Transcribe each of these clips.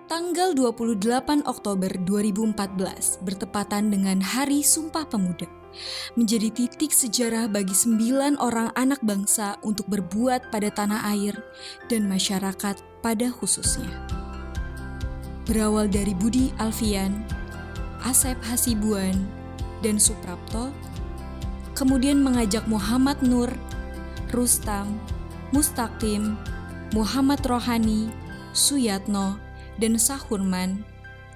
Tanggal 28 Oktober 2014 bertepatan dengan Hari Sumpah Pemuda, menjadi titik sejarah bagi 9 orang anak bangsa untuk berbuat pada tanah air dan masyarakat pada khususnya. Berawal dari Budi Alfian, Asep Hasibuan, dan Suprapto, kemudian mengajak Muhammad Nur, Rustam, Mustaqim, Muhammad Rohani, Suyatno, dan Sahurman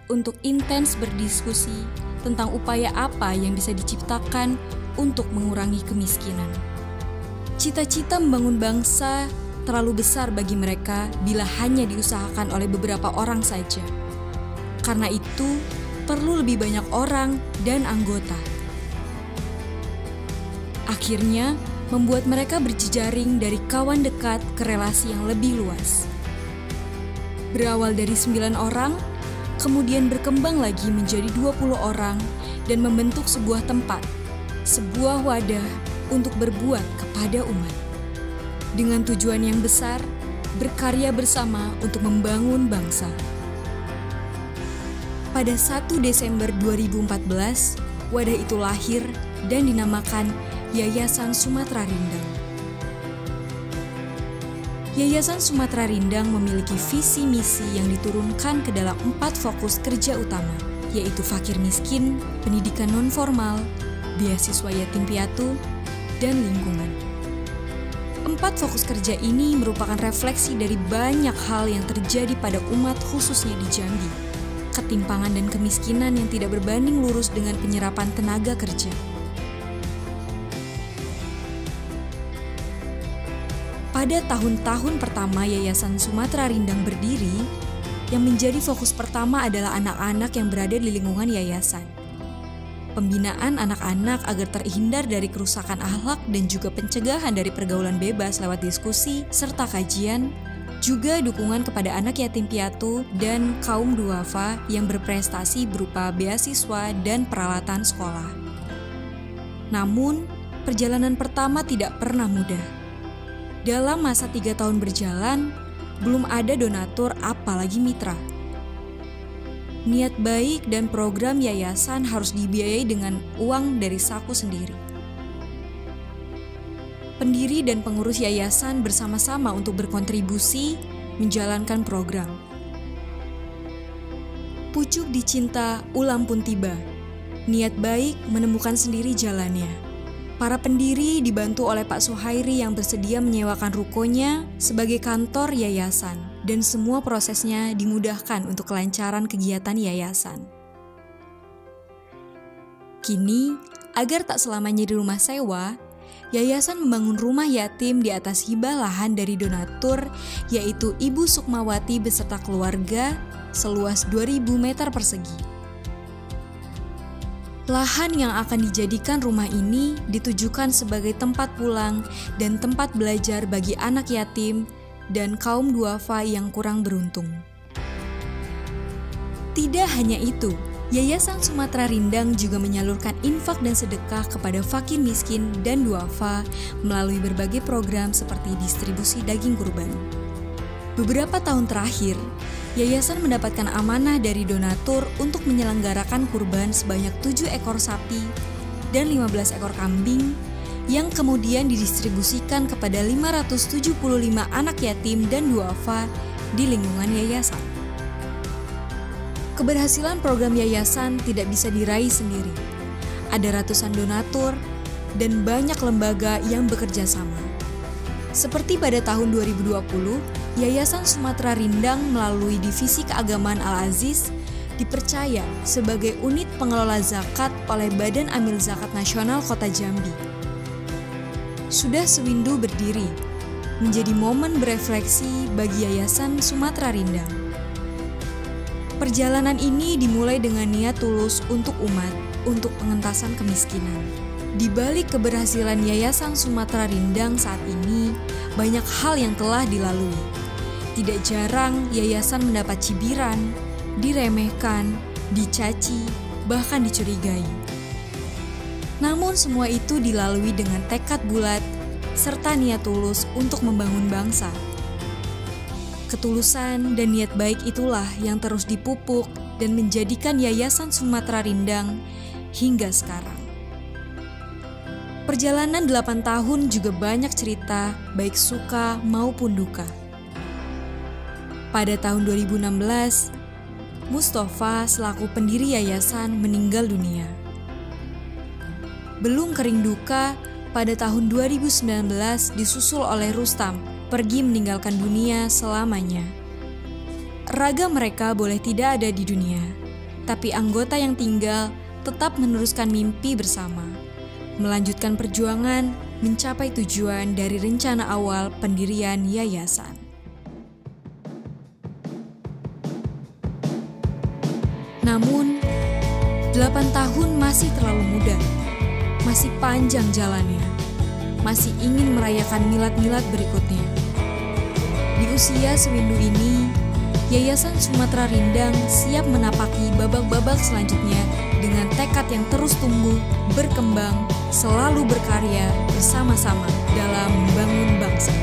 untuk intens berdiskusi tentang upaya apa yang bisa diciptakan untuk mengurangi kemiskinan. Cita-cita membangun bangsa terlalu besar bagi mereka bila hanya diusahakan oleh beberapa orang saja. Karena itu, perlu lebih banyak orang dan anggota. Akhirnya, membuat mereka berjejaring dari kawan dekat ke relasi yang lebih luas. Berawal dari 9 orang, kemudian berkembang lagi menjadi 20 orang dan membentuk sebuah tempat, sebuah wadah untuk berbuat kepada umat. Dengan tujuan yang besar, berkarya bersama untuk membangun bangsa. Pada 1 Desember 2014, wadah itu lahir dan dinamakan Yayasan Sumatera Rindang. Yayasan Sumatera Rindang memiliki visi misi yang diturunkan ke dalam 4 fokus kerja utama, yaitu fakir miskin, pendidikan non-formal, beasiswa yatim piatu, dan lingkungan. 4 fokus kerja ini merupakan refleksi dari banyak hal yang terjadi pada umat khususnya di Jambi. Ketimpangan dan kemiskinan yang tidak berbanding lurus dengan penyerapan tenaga kerja. Pada tahun-tahun pertama Yayasan Sumatera Rindang berdiri, yang menjadi fokus pertama adalah anak-anak yang berada di lingkungan yayasan. Pembinaan anak-anak agar terhindar dari kerusakan akhlak dan juga pencegahan dari pergaulan bebas lewat diskusi serta kajian, juga dukungan kepada anak yatim piatu dan kaum duafa yang berprestasi berupa beasiswa dan peralatan sekolah. Namun, perjalanan pertama tidak pernah mudah. Dalam masa 3 tahun berjalan, belum ada donatur apalagi mitra. Niat baik dan program yayasan harus dibiayai dengan uang dari saku sendiri. Pendiri dan pengurus yayasan bersama-sama untuk berkontribusi menjalankan program. Pucuk dicinta ulam pun tiba. Niat baik menemukan sendiri jalannya. Para pendiri dibantu oleh Pak Suhairi yang bersedia menyewakan rukonya sebagai kantor yayasan dan semua prosesnya dimudahkan untuk kelancaran kegiatan yayasan. Kini, agar tak selamanya di rumah sewa, yayasan membangun rumah yatim di atas hibah lahan dari donatur, yaitu Ibu Sukmawati beserta keluarga seluas 2.000 meter persegi. Lahan yang akan dijadikan rumah ini ditujukan sebagai tempat pulang dan tempat belajar bagi anak yatim dan kaum duafa yang kurang beruntung. Tidak hanya itu, Yayasan Sumatera Rindang juga menyalurkan infak dan sedekah kepada fakir miskin dan duafa melalui berbagai program seperti distribusi daging kurban. Beberapa tahun terakhir, yayasan mendapatkan amanah dari donatur untuk menyelenggarakan kurban sebanyak 7 ekor sapi dan 15 ekor kambing yang kemudian didistribusikan kepada 575 anak yatim dan duafa di lingkungan yayasan. Keberhasilan program yayasan tidak bisa diraih sendiri. Ada ratusan donatur dan banyak lembaga yang bekerja sama. Seperti pada tahun 2020, Yayasan Sumatera Rindang melalui Divisi Keagamaan Al-Aziz dipercaya sebagai unit pengelola zakat oleh Badan Amil Zakat Nasional Kota Jambi. Sudah sewindu berdiri, menjadi momen berefleksi bagi Yayasan Sumatera Rindang. Perjalanan ini dimulai dengan niat tulus untuk umat, untuk pengentasan kemiskinan. Di balik keberhasilan Yayasan Sumatera Rindang saat ini, banyak hal yang telah dilalui. Tidak jarang yayasan mendapat cibiran, diremehkan, dicaci, bahkan dicurigai. Namun semua itu dilalui dengan tekad bulat serta niat tulus untuk membangun bangsa. Ketulusan dan niat baik itulah yang terus dipupuk dan menjadikan Yayasan Sumatra Rindang hingga sekarang. Perjalanan 8 tahun juga banyak cerita, baik suka maupun duka. Pada tahun 2016, Mustafa selaku pendiri yayasan meninggal dunia. Belum kering duka, pada tahun 2019 disusul oleh Rustam pergi meninggalkan dunia selamanya. Raga mereka boleh tidak ada di dunia, tapi anggota yang tinggal tetap meneruskan mimpi bersama, melanjutkan perjuangan mencapai tujuan dari rencana awal pendirian yayasan. Namun, 8 tahun masih terlalu muda, masih panjang jalannya, masih ingin merayakan milad-milad berikutnya. Di usia sewindu ini, Yayasan Sumatra Rindang siap menapaki babak-babak selanjutnya dengan tekad yang terus tumbuh, berkembang, selalu berkarya bersama-sama dalam membangun bangsa.